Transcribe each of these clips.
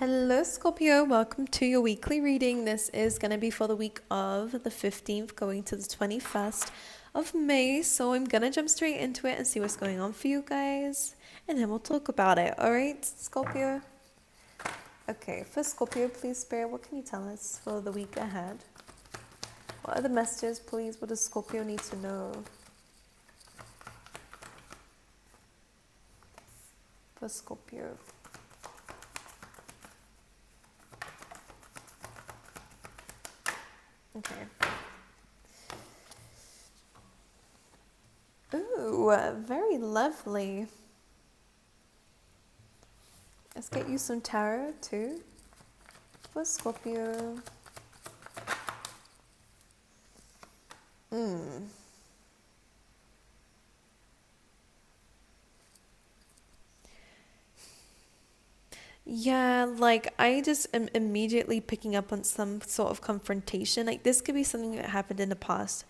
Hello, Scorpio. Welcome to your weekly reading. This is going to be for the week of the 15th going to the 21st of May. So I'm going to jump straight into it and see what's going on for you guys. And then we'll talk about it. All right, Scorpio? Okay, for Scorpio, please, Spirit, what can you tell us for the week ahead? What are the messages, please? What does Scorpio need to know? For Scorpio. Okay. Ooh, very lovely. Let's get you some tarot too. For Scorpio. Yeah, like I just am immediately picking up on some sort of confrontation. Like this could be something that happened in the past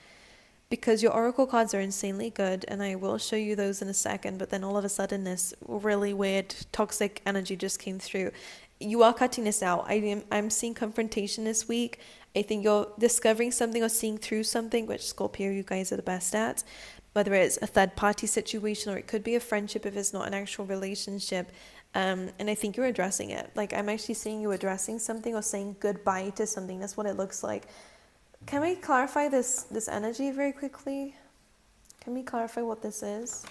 because your oracle cards are insanely good and I will show you those in a second, but then all of a sudden this really weird toxic energy just came through. You are cutting this out. I'm seeing confrontation this week. I think you're discovering something or seeing through something, which Scorpio, you guys are the best at. Whether it's a third party situation or it could be a friendship if it's not an actual relationship. And I think you're addressing it. Like I'm actually seeing you addressing something or saying goodbye to something. That's what it looks like. Can we clarify this energy very quickly? Can we clarify what this is?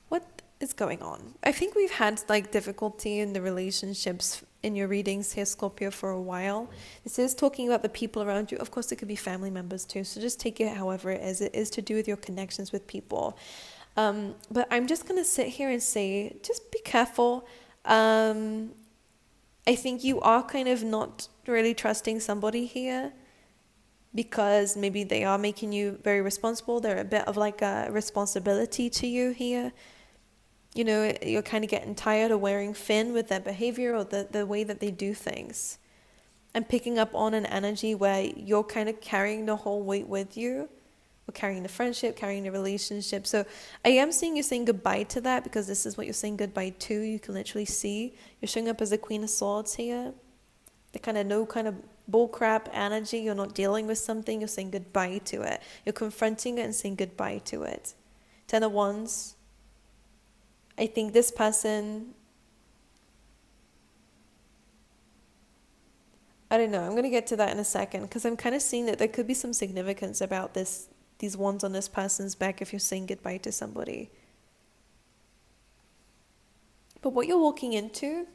What is going on? I think we've had like difficulty in the relationships in your readings here, Scorpio, for a while. This is talking about the people around you. Of course, it could be family members too. So just take it however it is. It is to do with your connections with people. But I'm just going to sit here and say, just be careful. I think you are kind of not really trusting somebody here because maybe they are making you very responsible. They're a bit of like a responsibility to you here. You know, you're kind of getting tired of wearing thin with their behavior or the way that they do things. I'm picking up on an energy where you're kind of carrying the whole weight with you. Or carrying the friendship, carrying the relationship. So I am seeing you saying goodbye to that because this is what you're saying goodbye to. You can literally see. You're showing up as the Queen of Swords here. The kind of no kind of bullcrap energy. You're not dealing with something. You're saying goodbye to it. You're confronting it and saying goodbye to it. Ten of Wands. I think this person, I don't know, I'm going to get to that in a second because I'm kind of seeing that there could be some significance about these wands on this person's back if you're saying goodbye to somebody. But what you're walking into,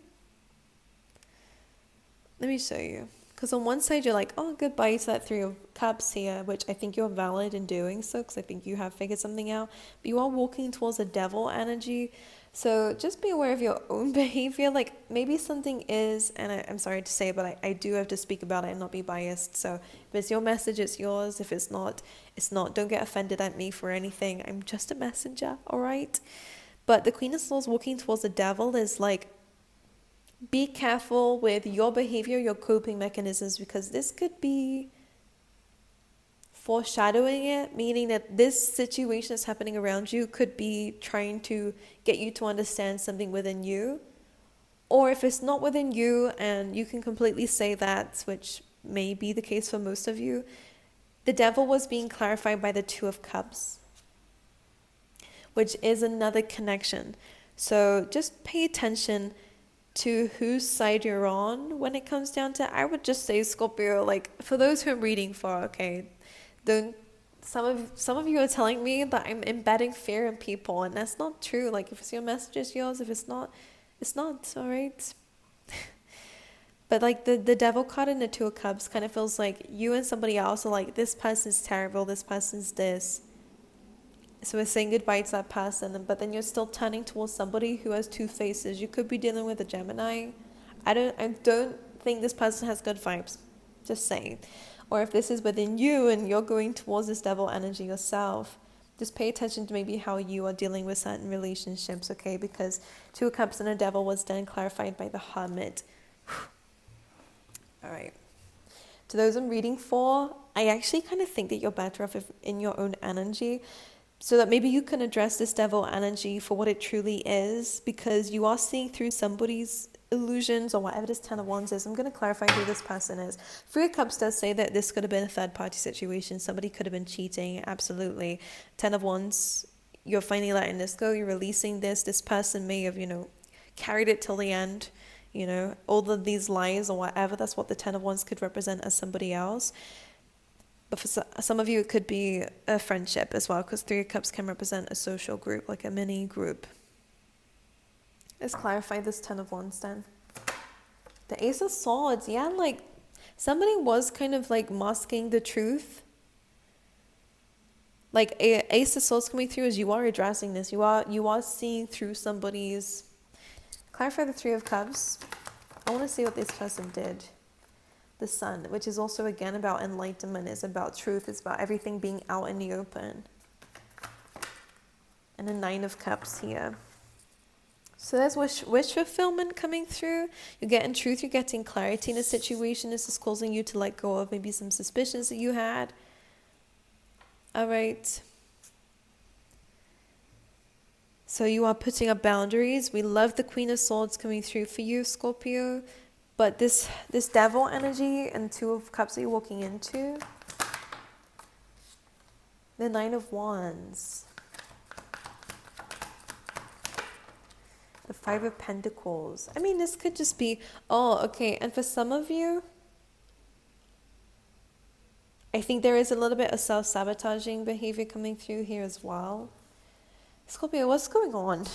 let me show you. Because on one side you're like, oh, goodbye to that Three of Cups here, which I think you're valid in doing so because I think you have figured something out. But you are walking towards a devil energy. So just be aware of your own behavior. Like maybe something is, and I'm sorry to say, but I do have to speak about it and not be biased. So if it's your message, it's yours. If it's not, it's not. Don't get offended at me for anything. I'm just a messenger, all right? But the Queen of Swords walking towards the devil is like, be careful with your behavior, your coping mechanisms, because this could be foreshadowing it, meaning that this situation that's happening around you could be trying to get you to understand something within you. Or if it's not within you and you can completely say that, which may be the case for most of you, the devil was being clarified by the Two of Cups, which is another connection. So just pay attention to whose side you're on when it comes down to, I would just say, Scorpio, like for those who I'm reading for, okay, some of you are telling me that I'm embedding fear in people, and that's not true. Like if it's your message, it's yours. If it's not, it's not, all right? But like the devil card in the Two of Cups kind of feels like you and somebody else are like, this person's terrible, this person's this. So we're saying goodbye to that person, but then you're still turning towards somebody who has two faces. You could be dealing with a Gemini. I don't think this person has good vibes. Just saying. Or if this is within you and you're going towards this devil energy yourself, just pay attention to maybe how you are dealing with certain relationships, okay? Because Two of Cups and a devil was then clarified by the Hermit. All right. To those I'm reading for, I actually kind of think that you're better off if in your own energy, so that maybe you can address this devil energy for what it truly is, because you are seeing through somebody's illusions or whatever this Ten of Wands is. I'm going to clarify who this person is. Three of Cups does say that this could have been a third party situation. Somebody could have been cheating. Absolutely. Ten of Wands, you're finally letting this go. You're releasing this. This person may have, carried it till the end. All of these lies or whatever, that's what the Ten of Wands could represent as somebody else. But for some of you, it could be a friendship as well, because Three of Cups can represent a social group, like a mini group. Let's clarify this Ten of Wands then. The Ace of Swords, yeah, like somebody was kind of like masking the truth. Like Ace of Swords coming through as you are addressing this. You are seeing through somebody's... Clarify the Three of Cups. I want to see what this person did. The Sun, which is also again about enlightenment, is about truth, it's about everything being out in the open. And a Nine of Cups here. So there's wish fulfillment coming through. You're getting truth, you're getting clarity in a situation. This is causing you to let go of maybe some suspicions that you had. All right. So you are putting up boundaries. We love the Queen of Swords coming through for you, Scorpio. But this devil energy and Two of Cups that you're walking into. The Nine of Wands. The Five of Pentacles. I mean, this could just be... Oh, okay. And for some of you, I think there is a little bit of self-sabotaging behavior coming through here as well. Scorpio, what's going on?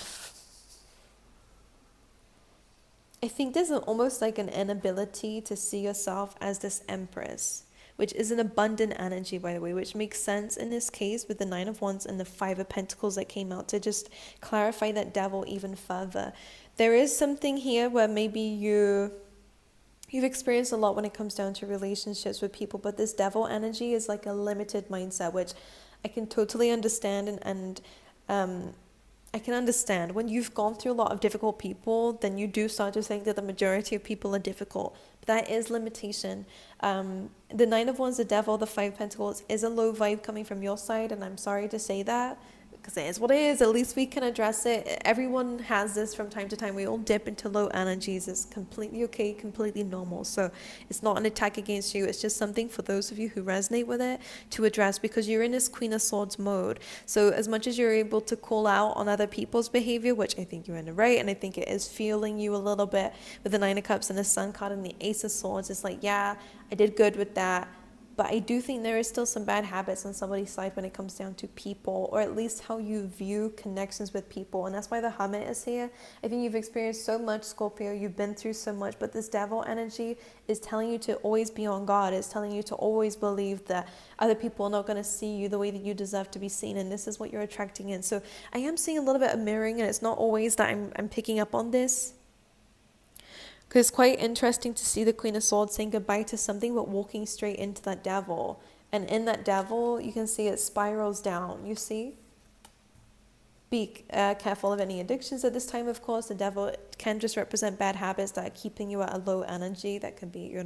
I think there's almost like an inability to see yourself as this Empress, which is an abundant energy, by the way, which makes sense in this case with the Nine of Wands and the Five of Pentacles that came out to just clarify that devil even further. There is something here where maybe you've experienced a lot when it comes down to relationships with people, but this devil energy is like a limited mindset, which I can totally understand and I can understand. When you've gone through a lot of difficult people, then you do start to think that the majority of people are difficult. But that is limitation. The Nine of Wands, the devil, the Five of Pentacles is a low vibe coming from your side, and I'm sorry to say that, because it is what it is. At least we can address it. Everyone has this from time to time. We all dip into low energies. It's completely okay, completely normal. So it's not an attack against you. It's just something for those of you who resonate with it to address, because you're in this Queen of Swords mode. So as much as you're able to call out on other people's behavior, which I think you're in the right, and I think it is feeling you a little bit with the Nine of Cups and the Sun card and the Ace of Swords, it's like, yeah, I did good with that. But I do think there is still some bad habits on somebody's side when it comes down to people, or at least how you view connections with people. And that's why the Hermit is here. I think you've experienced so much, Scorpio. You've been through so much. But this devil energy is telling you to always be on guard. It's telling you to always believe that other people are not going to see you the way that you deserve to be seen. And this is what you're attracting in. So I am seeing a little bit of mirroring, and it's not always that I'm picking up on this. Because it's quite interesting to see the Queen of Swords saying goodbye to something but walking straight into that devil. And in that devil, you can see it spirals down, you see? Be careful of any addictions at this time, of course. The devil can just represent bad habits that are keeping you at a low energy. That could be,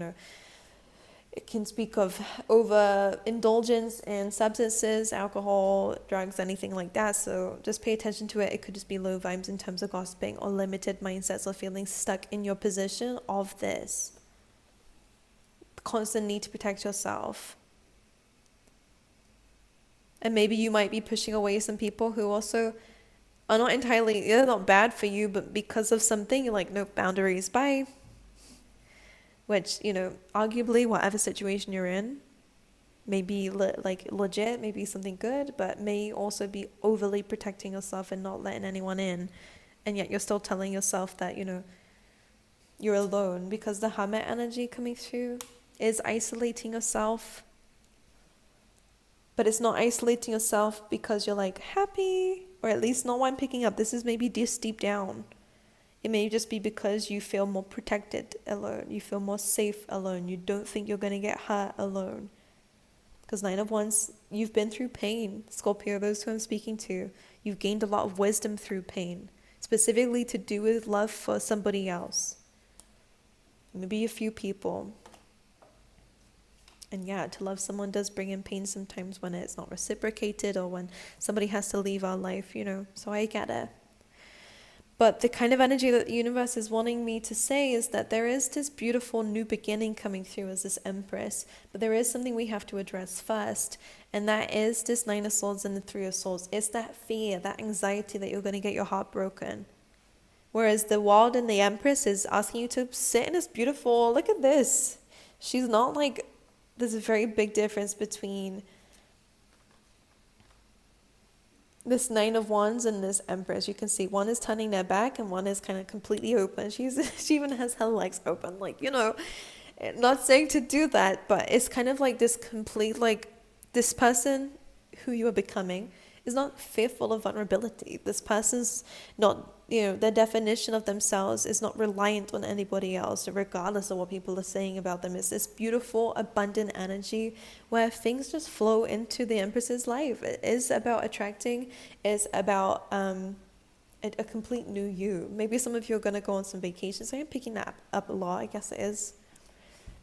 it can speak of overindulgence in substances, alcohol, drugs, anything like that. So just pay attention to it. It could just be low vibes in terms of gossiping or limited mindsets or feeling stuck in your position of this. Constant need to protect yourself. And maybe you might be pushing away some people who also are not entirely, they're not bad for you, but because of something, you're like, no, boundaries, bye. Which, arguably whatever situation you're in may be legit, may be something good, but may also be overly protecting yourself and not letting anyone in. And yet you're still telling yourself that, you're alone, because the Hermit energy coming through is isolating yourself. But it's not isolating yourself because you're like happy, or at least not what I'm picking up. This is maybe just deep down. It may just be because you feel more protected alone. You feel more safe alone. You don't think you're going to get hurt alone. Because Nine of Wands, you've been through pain. Scorpio, those who I'm speaking to, you've gained a lot of wisdom through pain. Specifically to do with love for somebody else. Maybe a few people. And yeah, to love someone does bring in pain sometimes when it's not reciprocated or when somebody has to leave our life, so I get it. But the kind of energy that the universe is wanting me to say is that there is this beautiful new beginning coming through as this Empress, but there is something we have to address first, and that is this Nine of Swords and the Three of Swords. It's that fear, that anxiety that you're going to get your heart broken. Whereas the World and the Empress is asking you to sit in this beautiful, look at this. She's not like, there's a very big difference between this Nine of Wands and this Empress. You can see one is turning their back and one is kind of completely open. She even has her legs open, not saying to do that, but it's kind of like this complete, this person who you are becoming is not fearful of vulnerability. This person's not, their definition of themselves is not reliant on anybody else, regardless of what people are saying about them. It's this beautiful, abundant energy where things just flow into the Empress's life. It is about attracting, it's about a complete new you. Maybe some of you are going to go on some vacations. I am picking that up a lot. I guess it is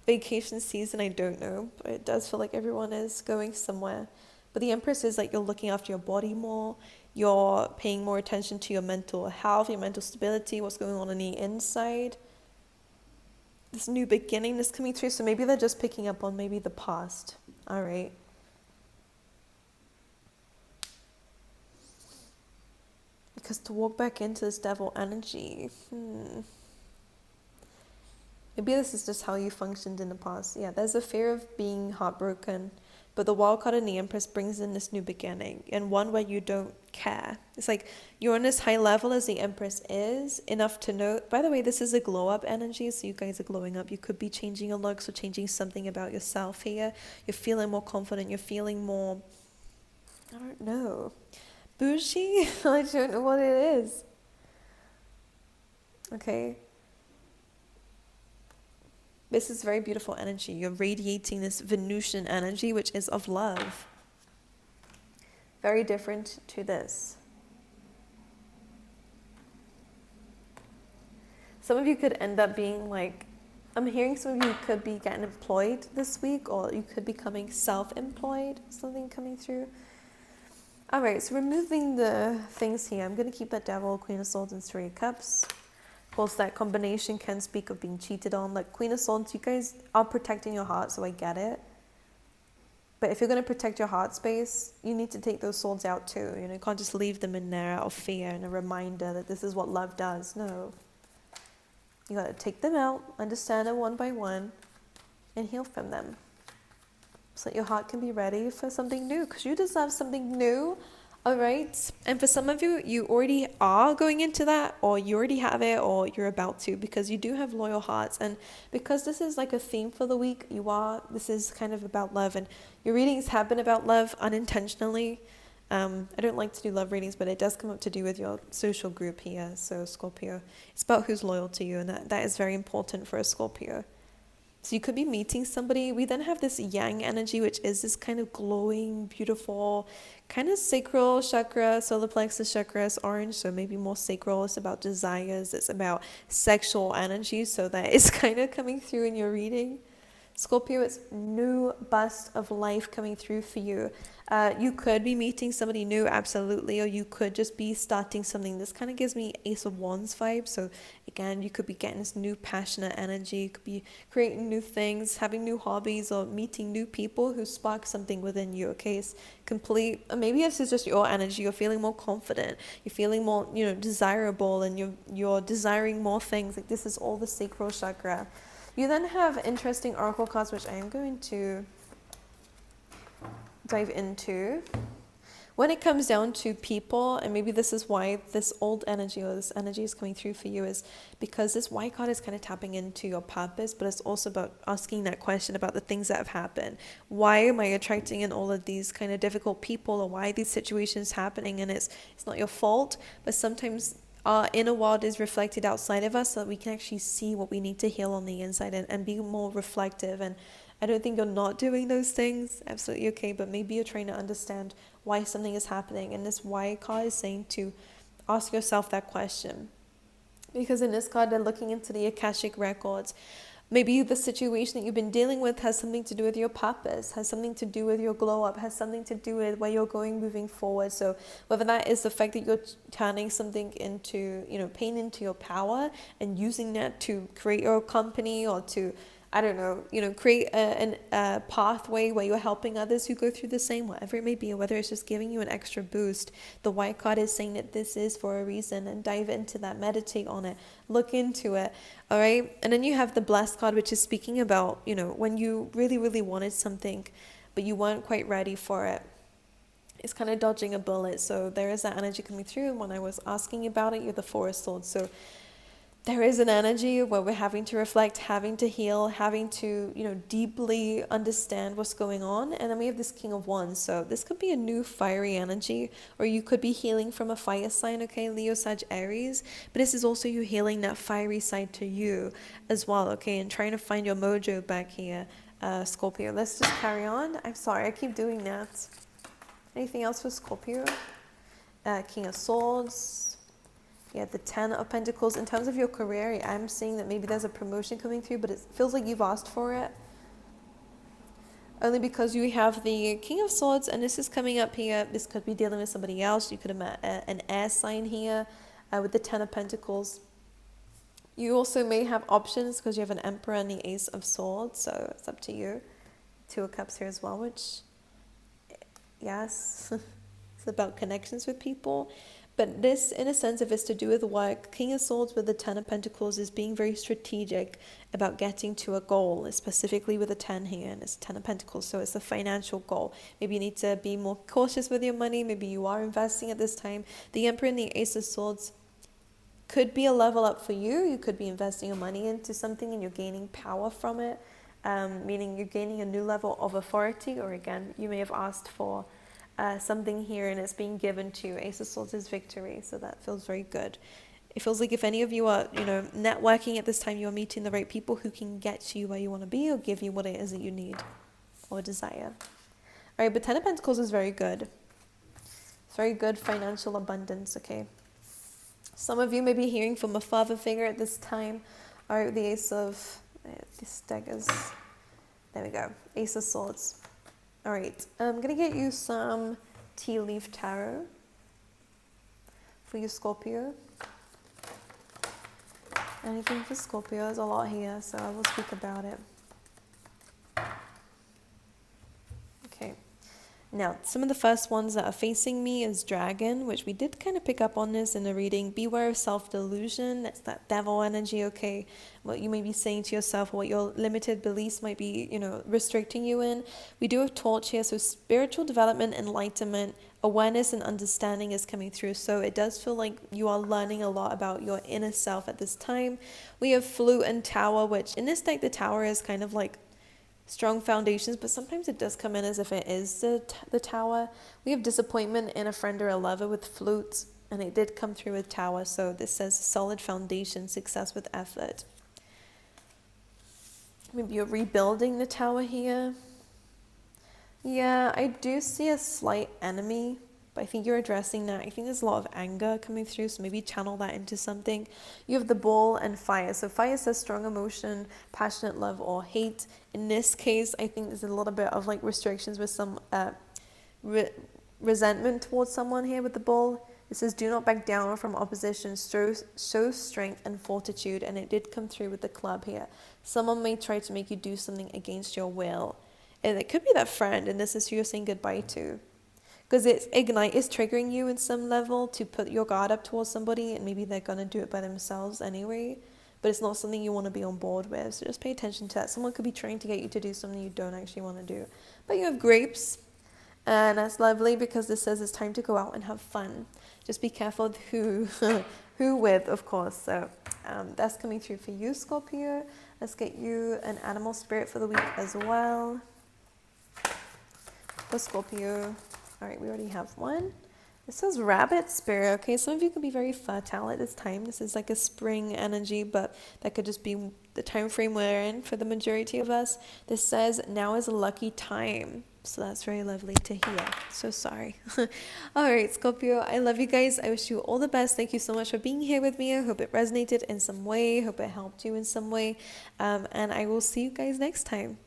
vacation season. I don't know, but it does feel like everyone is going somewhere. But the Empress is like you're looking after your body more, you're paying more attention to your mental health, your mental stability, what's going on the inside. This new beginning is coming through, so maybe they're just picking up on maybe the past. All right. Because to walk back into this devil energy, maybe this is just how you functioned in the past. Yeah, there's a fear of being heartbroken. But the Wild card and the Empress brings in this new beginning, and one where you don't care. It's like you're on this high level as the Empress is, enough to know. By the way, this is a glow up energy, so you guys are glowing up. You could be changing your looks or changing something about yourself here. You're feeling more confident. You're feeling more, I don't know, bougie? I don't know what it is. Okay. This is very beautiful energy. You're radiating this Venusian energy, which is of love. Very different to this. Some of you could end up being I'm hearing some of you could be getting employed this week, or you could be becoming self-employed, something coming through. All right, so removing the things here. I'm going to keep that Devil, Queen of Swords, and Three of Cups. Of course, that combination can speak of being cheated on. Like Queen of Swords, you guys are protecting your heart, so I get it. But if you're going to protect your heart space, you need to take those swords out too. You can't just leave them in there out of fear and a reminder that this is what love does. No. You got to take them out, understand them one by one, and heal from them. So that your heart can be ready for something new, because you deserve something new. All right, and for some of you, you already are going into that, or you already have it, or you're about to, because you do have loyal hearts. And because this is like a theme for the week, this is kind of about love, and your readings have been about love unintentionally. I don't like to do love readings, but it does come up to do with your social group here. So Scorpio, it's about who's loyal to you, and that is very important for a Scorpio. So you could be meeting somebody. We then have this yang energy, which is this kind of glowing, beautiful, kind of sacral chakra, solar plexus chakra is orange, so maybe more sacral. It's about desires. It's about sexual energy, so that is kind of coming through in your reading. Scorpio, it's new burst of life coming through for you. You could be meeting somebody new, absolutely, or you could just be starting something. This kind of gives me Ace of Wands vibe. So again, you could be getting this new passionate energy. You could be creating new things, having new hobbies, or meeting new people who spark something within you. Okay, it's complete. Maybe this is just your energy. You're feeling more confident. You're feeling more, desirable, and you're desiring more things. Like this is all the sacral chakra. You then have interesting oracle cards, which I am going to dive into. When it comes down to people, and maybe this is why this old energy or this energy is coming through for you, is because this white card is kind of tapping into your purpose, but it's also about asking that question about the things that have happened. Why am I attracting in all of these kind of difficult people, or why are these situations happening? And it's not your fault, but sometimes our inner world is reflected outside of us, so that we can actually see what we need to heal on the inside and be more reflective. And I don't think you're not doing those things, absolutely okay, but maybe you're trying to understand why something is happening. And this why card is saying to ask yourself that question. Because in this card, they're looking into the Akashic records. Maybe the situation that you've been dealing with has something to do with your purpose, has something to do with your glow up, has something to do with where you're going moving forward. So whether that is the fact that you're turning something into, pain into your power and using that to create your company, or to, I don't know, create a pathway where you're helping others who go through the same, whatever it may be, or whether it's just giving you an extra boost. The white card is saying that this is for a reason, and dive into that, meditate on it, look into it. All right. And then you have the blessed card, which is speaking about, when you really, really wanted something, but you weren't quite ready for it. It's kind of dodging a bullet. So there is that energy coming through. And when I was asking about it, you're the Four of Swords. So there is an energy where we're having to reflect, having to heal, having to, deeply understand what's going on. And then we have this King of Wands. So this could be a new fiery energy, or you could be healing from a fire sign, okay, Leo, Sag, Aries. But this is also you healing that fiery side to you as well, okay, and trying to find your mojo back here, Scorpio. Let's just carry on. I'm sorry, I keep doing that. Anything else for Scorpio? King of Swords. Yeah, the Ten of Pentacles. In terms of your career, I'm seeing that maybe there's a promotion coming through, but it feels like you've asked for it. Only because you have the King of Swords, and this is coming up here. This could be dealing with somebody else. You could have met an air sign here with the Ten of Pentacles. You also may have options because you have an Emperor and the Ace of Swords, so it's up to you. Two of Cups here as well, which, yes, it's about connections with people. But this, in a sense, if it's to do with work, King of Swords with the Ten of Pentacles is being very strategic about getting to a goal, specifically with a 10 here, and it's Ten of Pentacles, so it's a financial goal. Maybe you need to be more cautious with your money. Maybe you are investing at this time. The Emperor and the Ace of Swords could be a level up for you. You could be investing your money into something and you're gaining power from it, meaning you're gaining a new level of authority, or again, you may have asked for something here and it's being given to you. Ace of Swords is victory, so that feels very good. It feels like if any of you are, networking at this time, you're meeting the right people who can get you where you want to be or give you what it is that you need or desire. All right, but Ten of Pentacles is very good. It's very good financial abundance, okay? Some of you may be hearing from a father figure at this time. All right, the Ace of, this deck is, there we go, Ace of Swords. All right, I'm going to get you some tea leaf tarot for you, Scorpio. Anything for Scorpio? There's a lot here, so I will speak about it. Okay. Now, some of the first ones that are facing me is Dragon, which we did kind of pick up on this in the reading. Beware of self-delusion. That's that devil energy, okay? What you may be saying to yourself, or what your limited beliefs might be, restricting you in. We do have Torch here, so spiritual development, enlightenment, awareness and understanding is coming through. So it does feel like you are learning a lot about your inner self at this time. We have Flute and Tower, which in this deck, the Tower is kind of like strong foundations, but sometimes it does come in as if it is the Tower. We have disappointment in a friend or a lover with Flute, and it did come through with Tower, so this says solid foundation, success with effort. Maybe you're rebuilding the Tower here. Yeah, I do see a slight enemy, but I think you're addressing that. I think there's a lot of anger coming through, so maybe channel that into something. You have the Bull and Fire. So Fire says strong emotion, passionate love, or hate. In this case, I think there's a little bit of like restrictions with some resentment towards someone here with the Bull. It says do not back down from opposition, show strength and fortitude, and it did come through with the Club here. Someone may try to make you do something against your will, and it could be that friend, and this is who you're saying goodbye to. Because Ignite is triggering you in some level to put your guard up towards somebody, and maybe they're going to do it by themselves anyway, but it's not something you want to be on board with, so just pay attention to that. Someone could be trying to get you to do something you don't actually want to do. But you have Grapes, and that's lovely because this says it's time to go out and have fun. Just be careful who with, of course. So that's coming through for you, Scorpio. Let's get you an animal spirit for the week as well. For Scorpio. All right, we already have one. This says rabbit spirit. Okay, some of you could be very fertile at this time. This is like a spring energy, but that could just be the time frame we're in for the majority of us. This says now is a lucky time. So that's very lovely to hear. So sorry. All right, Scorpio, I love you guys. I wish you all the best. Thank you so much for being here with me. I hope it resonated in some way. Hope it helped you in some way. And I will see you guys next time.